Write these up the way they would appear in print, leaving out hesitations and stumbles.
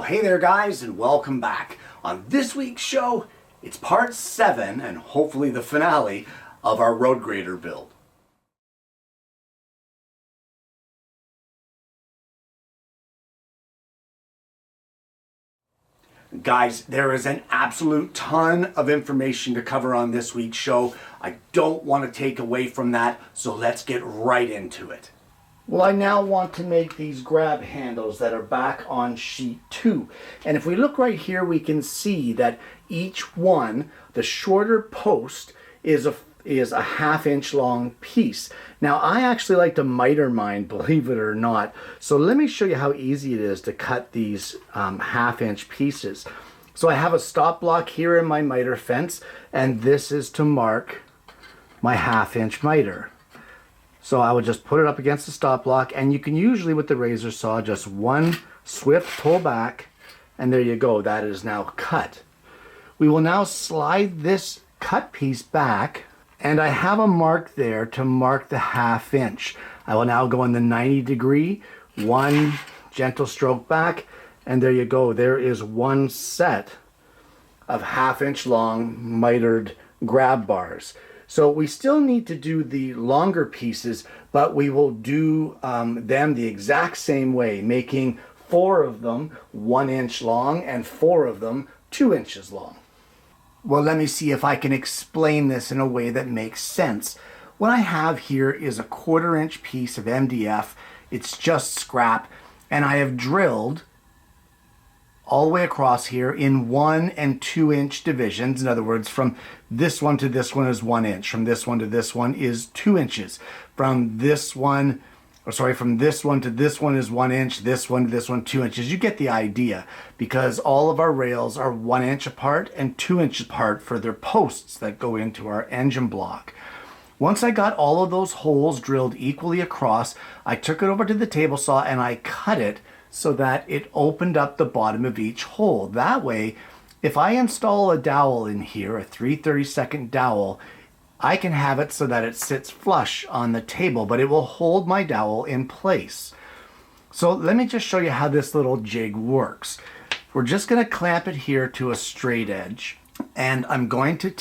Well, hey there guys, and welcome back. On this week's show, it's part 7 and hopefully the finale of our road grader build. Guys, there is an absolute ton of information to cover on this week's show. I don't want to take away from that, so let's get right into it. Well, I now want to make these grab handles that are back on sheet 2. And if we look right here, we can see that each one, the shorter post, is a 1/2 inch long piece. Now, I actually like to miter mine, believe it or not. So let me show you how easy it is to cut these 1/2 inch pieces. So I have a stop block here in my miter fence, and this is to mark my 1/2 inch miter. So I would just put it up against the stop block, and you can usually with the razor saw just one swift pull back, and there you go, that is now cut. We will now slide this cut piece back, and I have a mark there to mark the 1/2 inch. I will now go in the 90 degree, one gentle stroke back, and there you go, there is one set of 1/2 inch long mitered grab bars. So we still need to do the longer pieces, but we will do them the exact same way, making 4 of them 1 inch long and 4 of them 2 inches long. Well, let me see if I can explain this in a way that makes sense. What I have here is a 1/4 inch piece of MDF. It's just scrap, and I have drilled all the way across here in 1 and 2 inch divisions. In other words, from this one to this one is 1 inch. From this one to this one is 2 inches. From this one to this one is 1 inch. This one to this one, 2 inches. You get the idea, because all of our rails are 1 inch apart and 2 inches apart for their posts that go into our engine block. Once I got all of those holes drilled equally across, I took it over to the table saw and I cut it so that it opened up the bottom of each hole. That way, if I install a dowel in here, a 3/32 dowel, I can have it so that it sits flush on the table, but it will hold my dowel in place. So let me just show you how this little jig works. We're just gonna clamp it here to a straight edge, and I'm going to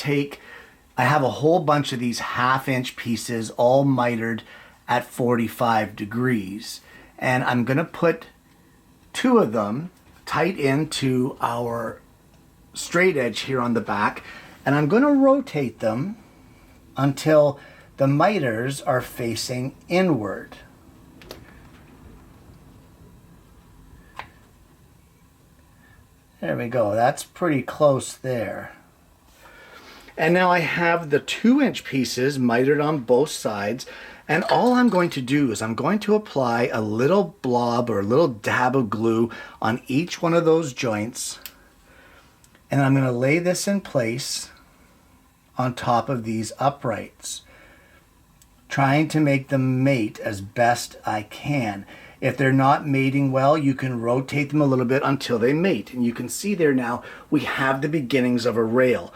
I have a whole bunch of these 1/2 inch pieces all mitered at 45 degrees. And I'm gonna put 2 of them tight into our straight edge here on the back, and I'm going to rotate them until the miters are facing inward. There we go, that's pretty close there. And now I have the 2 inch pieces mitered on both sides, and all I'm going to do is I'm going to apply a little blob or a little dab of glue on each one of those joints, and I'm going to lay this in place on top of these uprights, trying to make them mate as best I can. If they're not mating well, you can rotate them a little bit until they mate, and you can see there now we have the beginnings of a rail.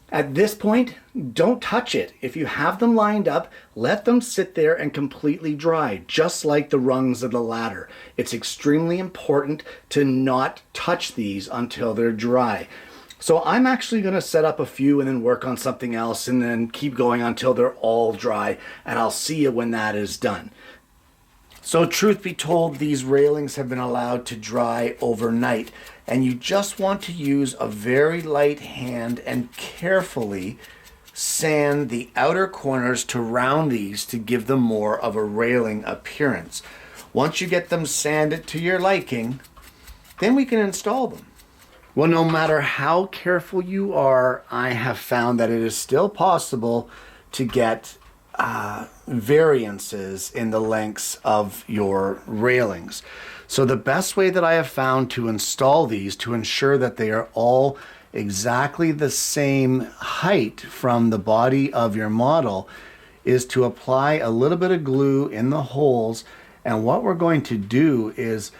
At this point, don't touch it. If you have them lined up, let them sit there and completely dry, just like the rungs of the ladder. It's extremely important to not touch these until they're dry. So I'm actually going to set up a few and then work on something else and then keep going until they're all dry, and I'll see you when that is done. So truth be told, these railings have been allowed to dry overnight, and you just want to use a very light hand and carefully sand the outer corners to round these to give them more of a railing appearance. Once you get them sanded to your liking, then we can install them. Well, no matter how careful you are, I have found that it is still possible to get variances in the lengths of your railings. So the best way that I have found to install these to ensure that they are all exactly the same height from the body of your model is to apply a little bit of glue in the holes. And what we're going to do is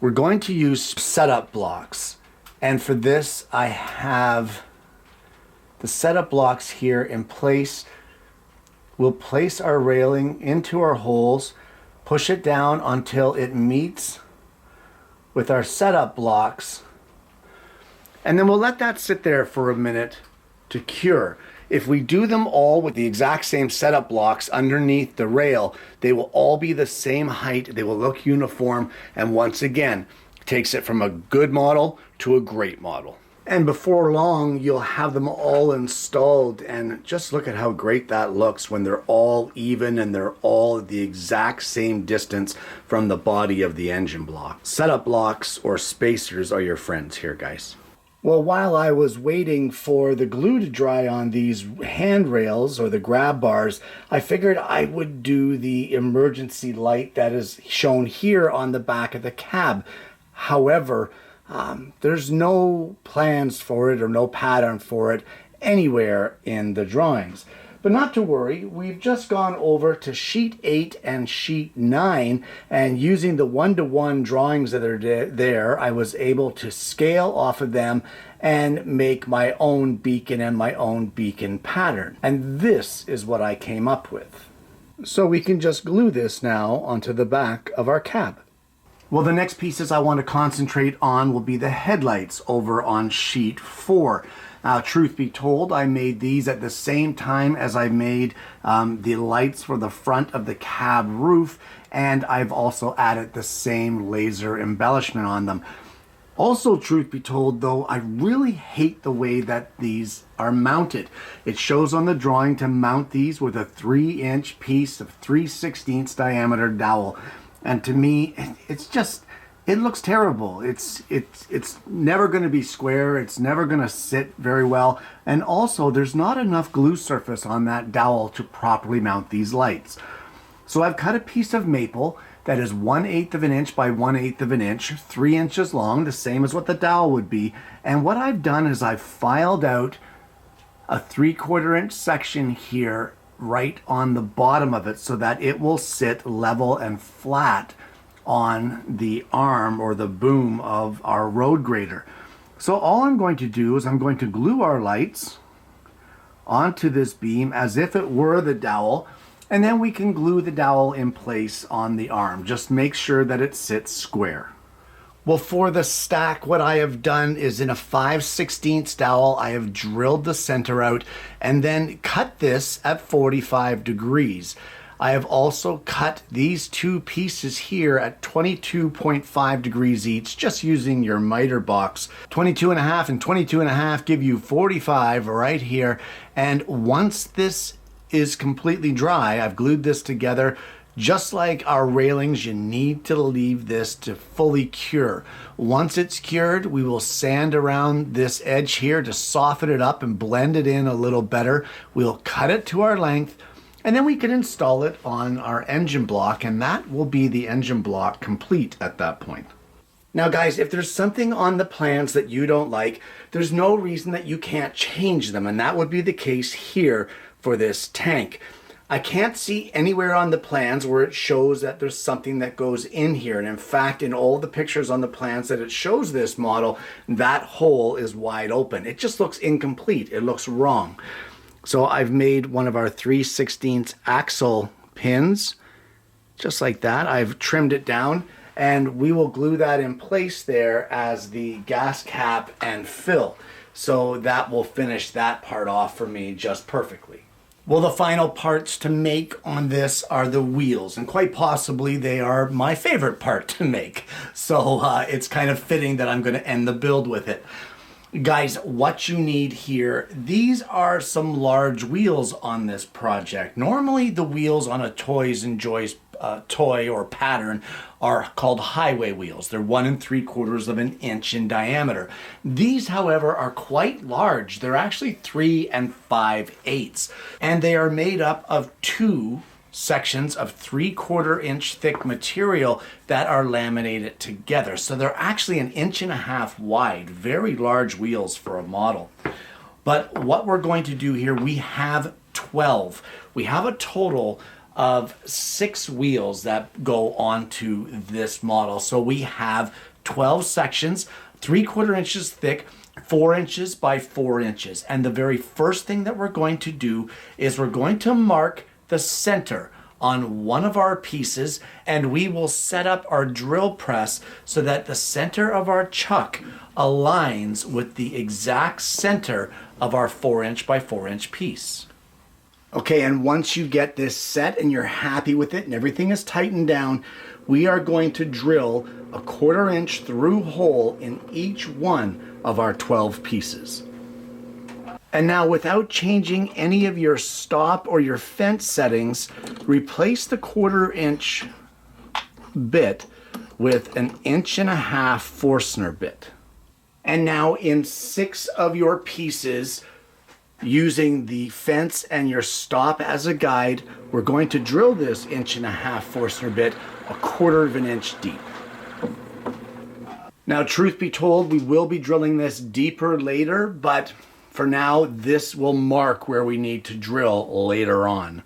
we're going to use setup blocks. And for this, I have the setup blocks here in place. We'll place our railing into our holes, push it down until it meets with our setup blocks, and then we'll let that sit there for a minute to cure. If we do them all with the exact same setup blocks underneath the rail, they will all be the same height, they will look uniform, and once again, takes it from a good model to a great model. And before long, you'll have them all installed, and just look at how great that looks when they're all even and they're all the exact same distance from the body of the engine block. Setup blocks or spacers are your friends here, guys. Well, while I was waiting for the glue to dry on these handrails or the grab bars, I figured I would do the emergency light that is shown here on the back of the cab. However, there's no plans for it or no pattern for it anywhere in the drawings. But not to worry, we've just gone over to sheet 8 and sheet 9, and using the one-to-one drawings that are there, I was able to scale off of them and make my own beacon and my own beacon pattern. And this is what I came up with. So we can just glue this now onto the back of our cab. Well, the next pieces I want to concentrate on will be the headlights over on sheet 4. Truth be told, I made these at the same time as I made the lights for the front of the cab roof, and I've also added the same laser embellishment on them. Also, truth be told though, I really hate the way that these are mounted. It shows on the drawing to mount these with a 3-inch piece of 3/16 diameter dowel. And to me, it looks terrible. It's never going to be square. It's never going to sit very well. And also, there's not enough glue surface on that dowel to properly mount these lights. So I've cut a piece of maple that is 1/8 of an inch by 1/8 of an inch, 3 inches long, the same as what the dowel would be. And what I've done is I've filed out a 3/4 inch section here right on the bottom of it so that it will sit level and flat on the arm or the boom of our road grader. So all I'm going to do is I'm going to glue our lights onto this beam as if it were the dowel, and then we can glue the dowel in place on the arm. Just make sure that it sits square. Well, for the stack, what I have done is in a 5/16 dowel, I have drilled the center out and then cut this at 45 degrees. I have also cut these two pieces here at 22.5 degrees each, just using your miter box. 22.5 and 22.5 give you 45 right here. And once this is completely dry, I've glued this together. Just like our railings, you need to leave this to fully cure. Once it's cured, we will sand around this edge here to soften it up and blend it in a little better. We'll cut it to our length, and then we can install it on our engine block, and that will be the engine block complete at that point. Now guys, if there's something on the plans that you don't like, there's no reason that you can't change them, and that would be the case here for this tank. I can't see anywhere on the plans where it shows that there's something that goes in here. And in fact, in all the pictures on the plans that it shows this model, that hole is wide open. It just looks incomplete. It looks wrong. So I've made one of our 3/16 axle pins, just like that. I've trimmed it down, and we will glue that in place there as the gas cap and fill. So that will finish that part off for me just perfectly. Well, the final parts to make on this are the wheels, and quite possibly they are my favorite part to make. So it's kind of fitting that I'm going to end the build with it. Guys, what you need here, these are some large wheels on this project. Normally the wheels on a Toys and Joys toy or pattern are called highway wheels. They're 1 3/4 of an inch in diameter. These, however, are quite large. They're actually 3 5/8, and they are made up of 2 sections of 3/4 inch thick material that are laminated together. So they're actually 1.5 inches wide, very large wheels for a model. But what we're going to do here, we have 12. We have a total of 6 wheels that go onto this model. So we have 12 sections, 3/4 inches thick, 4 inches by 4 inches. And the very first thing that we're going to do is we're going to mark the center on one of our pieces, and we will set up our drill press so that the center of our chuck aligns with the exact center of our 4" by 4" piece. Okay, and once you get this set and you're happy with it and everything is tightened down, we are going to drill a 1/4" through hole in each one of our 12 pieces. And now, without changing any of your stop or your fence settings, replace the 1/4" bit with an 1.5" Forstner bit. And now in 6 of your pieces, using the fence and your stop as a guide, we're going to drill this 1.5" Forstner bit 1/4 inch deep. Now, truth be told, we will be drilling this deeper later, but for now, this will mark where we need to drill later on.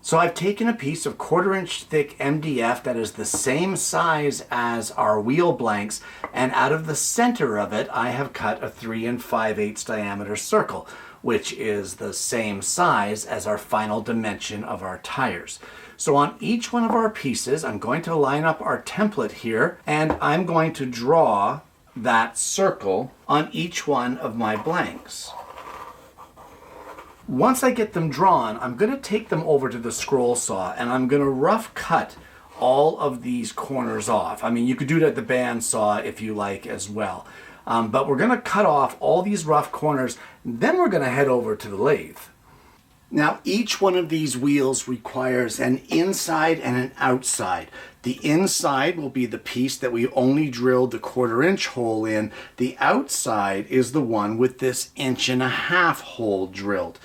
So I've taken a piece of 1/4" thick MDF that is the same size as our wheel blanks, and out of the center of it, I have cut a 3 5/8 diameter circle, which is the same size as our final dimension of our tires. So on each one of our pieces, I'm going to line up our template here, and I'm going to draw that circle on each one of my blanks. Once I get them drawn, I'm going to take them over to the scroll saw, and I'm going to rough cut all of these corners off. I mean, you could do it at the bandsaw if you like as well. But we're going to cut off all these rough corners, then we're going to head over to the lathe. Now, each one of these wheels requires an inside and an outside. The inside will be the piece that we only drilled the 1/4" hole in. The outside is the one with this 1.5" hole drilled.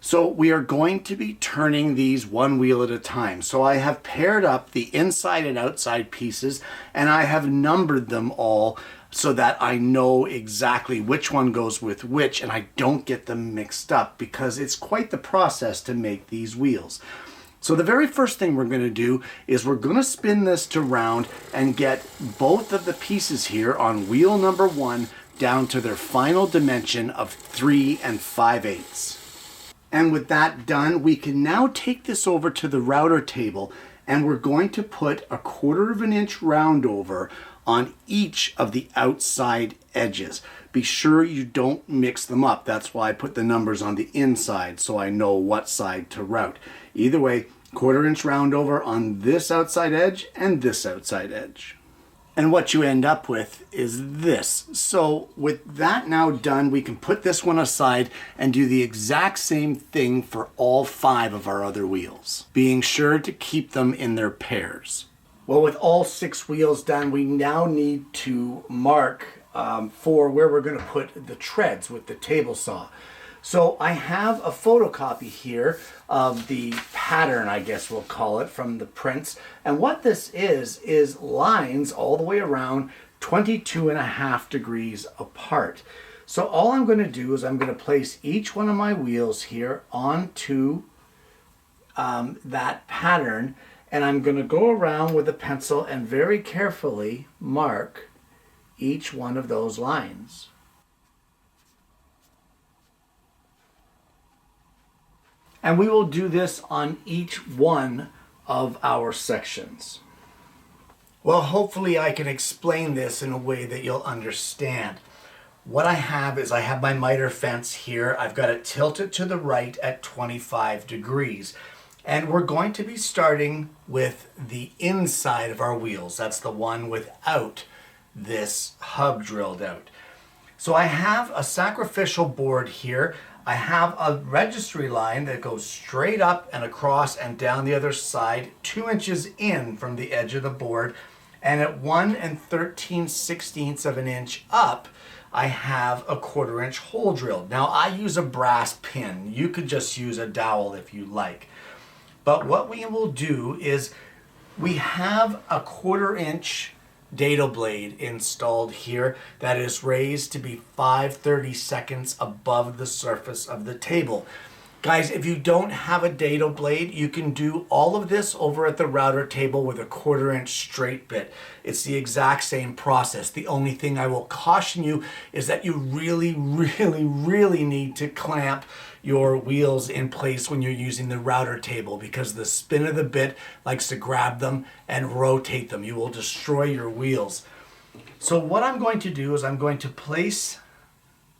So we are going to be turning these one wheel at a time. So I have paired up the inside and outside pieces, and I have numbered them all so that I know exactly which one goes with which, and I don't get them mixed up, because it's quite the process to make these wheels. So the very first thing we're going to do is we're going to spin this to round and get both of the pieces here on wheel number 1 down to their final dimension of 3 5/8. And with that done, we can now take this over to the router table, and we're going to put a 1/4 inch round over on each of the outside edges. Be sure you don't mix them up. That's why I put the numbers on the inside, so I know what side to route. Either way, 1/4 inch round over on this outside edge and this outside edge. And what you end up with is this. So with that now done, we can put this one aside and do the exact same thing for all 5 of our other wheels, being sure to keep them in their pairs. Well, with all 6 wheels done, we now need to mark for where we're going to put the treads with the table saw. So I have a photocopy here of the pattern, I guess we'll call it, from the prints. And what this is lines all the way around 22.5 degrees apart. So all I'm going to do is I'm going to place each one of my wheels here onto that pattern, and I'm going to go around with a pencil and very carefully mark each one of those lines. And we will do this on each one of our sections. Well, hopefully I can explain this in a way that you'll understand. What I have is I have my miter fence here. I've got it tilted to the right at 25 degrees. And we're going to be starting with the inside of our wheels. That's the one without this hub drilled out. So I have a sacrificial board here. I have a registry line that goes straight up and across and down the other side, 2 inches in from the edge of the board. And at 1 13/16 of an inch up, I have a 1/4 inch hole drilled. Now I use a brass pin. You could just use a dowel if you like. But what we will do is we have a 1/4 inch dado blade installed here that is raised to be 5/32 above the surface of the table. Guys, if you don't have a dado blade, you can do all of this over at the router table with a 1/4 inch straight bit. It's the exact same process. The only thing I will caution you is that you really need to clamp your wheels in place when you're using the router table, because the spin of the bit likes to grab them and rotate them. You will destroy your wheels. So what I'm going to do is I'm going to place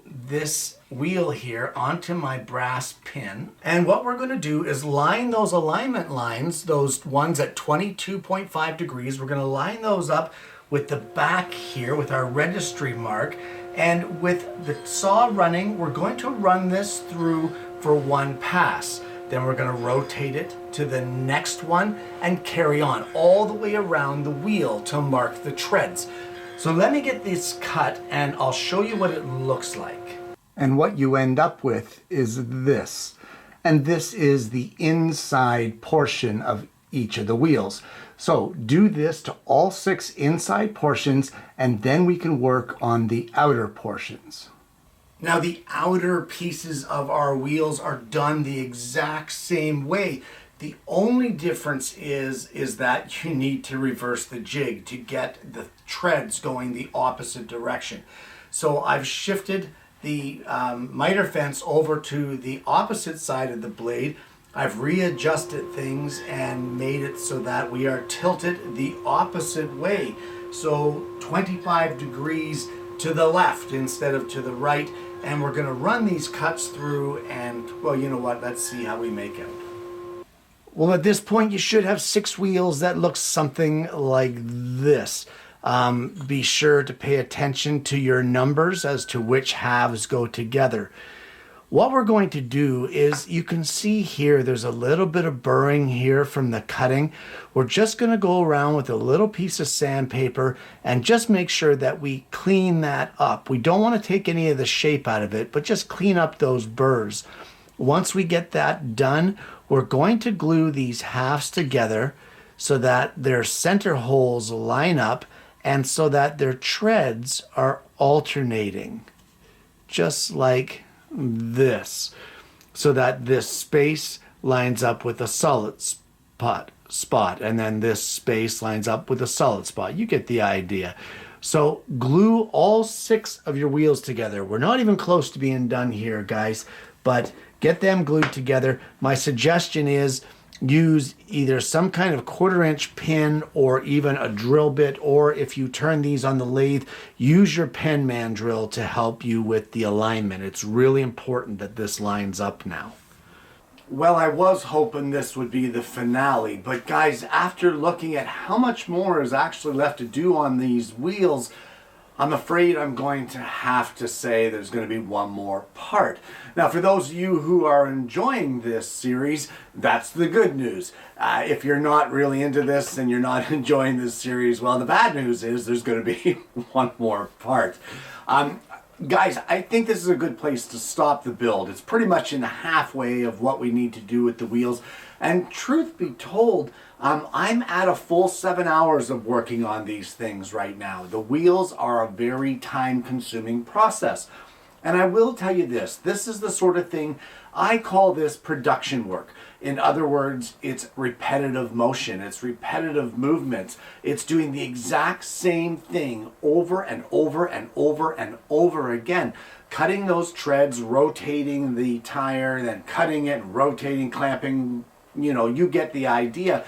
this wheel here onto my brass pin, and what we're going to do is line those alignment lines, those ones at 22.5 degrees. We're going to line those up with the back here with our registry mark, and with the saw running, we're going to run this through for one pass. Then we're going to rotate it to the next one and carry on all the way around the wheel to mark the treads. So let me get this cut and I'll show you what it looks like. And what you end up with is this. And this is the inside portion of each of the wheels. So do this to all 6 inside portions, and then we can work on the outer portions. Now the outer pieces of our wheels are done the exact same way. The only difference is that you need to reverse the jig to get the treads going the opposite direction. So I've shifted the miter fence over to the opposite side of the blade. I've readjusted things and made it so that we are tilted the opposite way. So 25 degrees to the left instead of to the right. And we're going to run these cuts through, and well, you know what, let's see how we make out. Well, at this point, you should have 6 wheels that look something like this. Be sure to pay attention to your numbers as to which halves go together. What we're going to do is, you can see here, there's a little bit of burring here from the cutting. We're just going to go around with a little piece of sandpaper and just make sure that we clean that up. We don't want to take any of the shape out of it, but just clean up those burrs. Once we get that done, we're going to glue these halves together so that their center holes line up and so that their treads are alternating, just like this, so that this space lines up with a solid spot, and then this space lines up with a solid spot. You get the idea. So glue all 6 of your wheels together. We're not even close to being done here, guys, but get them glued together. My suggestion is use either some kind of 1/4-inch pin or even a drill bit, or if you turn these on the lathe, use your Penman drill to help you with the alignment. It's really important that this lines up now. Well, I was hoping this would be the finale, but guys, after looking at how much more is actually left to do on these wheels, I'm afraid I'm going to have to say there's going to be one more part. Now, for those of you who are enjoying this series, that's the good news. If you're not really into this and you're not enjoying this series, well, the bad news is there's going to be one more part. Guys, I think this is a good place to stop the build. It's pretty much in the halfway of what we need to do with the wheels. And truth be told, I'm at a full 7 hours of working on these things right now. The wheels are a very time-consuming process. And I will tell you this is the sort of thing, I call this production work. In other words, it's repetitive motion, it's repetitive movements. It's doing the exact same thing over and over and over and over again. Cutting those treads, rotating the tire, then cutting it, rotating, clamping, you know, you get the idea.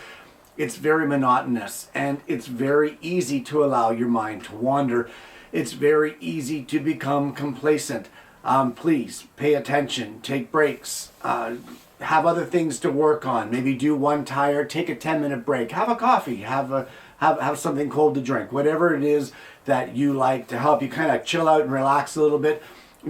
It's very monotonous, and it's very easy to allow your mind to wander. It's very easy to become complacent. Please pay attention, take breaks, have other things to work on. Maybe do one tire, take a 10-minute break, have a coffee, have something cold to drink. Whatever it is that you like to help you kind of chill out and relax a little bit,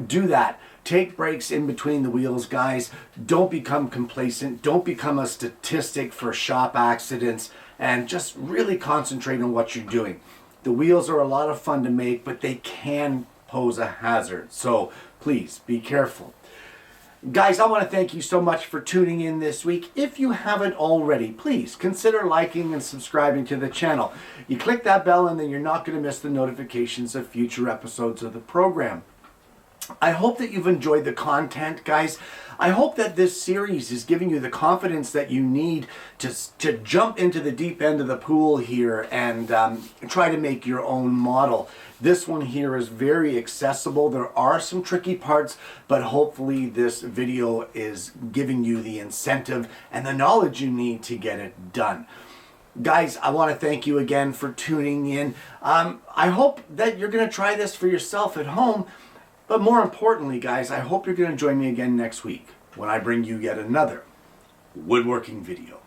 do that. Take breaks in between the wheels, guys. Don't become complacent. Don't become a statistic for shop accidents, and just really concentrate on what you're doing. The wheels are a lot of fun to make, but they can pose a hazard. So please be careful. Guys, I want to thank you so much for tuning in this week. If you haven't already, please consider liking and subscribing to the channel. You click that bell and then you're not going to miss the notifications of future episodes of the program. I hope that you've enjoyed the content, guys. I hope that this series is giving you the confidence that you need to jump into the deep end of the pool here and try to make your own model. This one here is very accessible. There are some tricky parts, but hopefully this video is giving you the incentive and the knowledge you need to get it done. Guys, I want to thank you again for tuning in. I hope that you're going to try this for yourself at home, but more importantly, guys, I hope you're going to join me again next week when I bring you yet another woodworking video.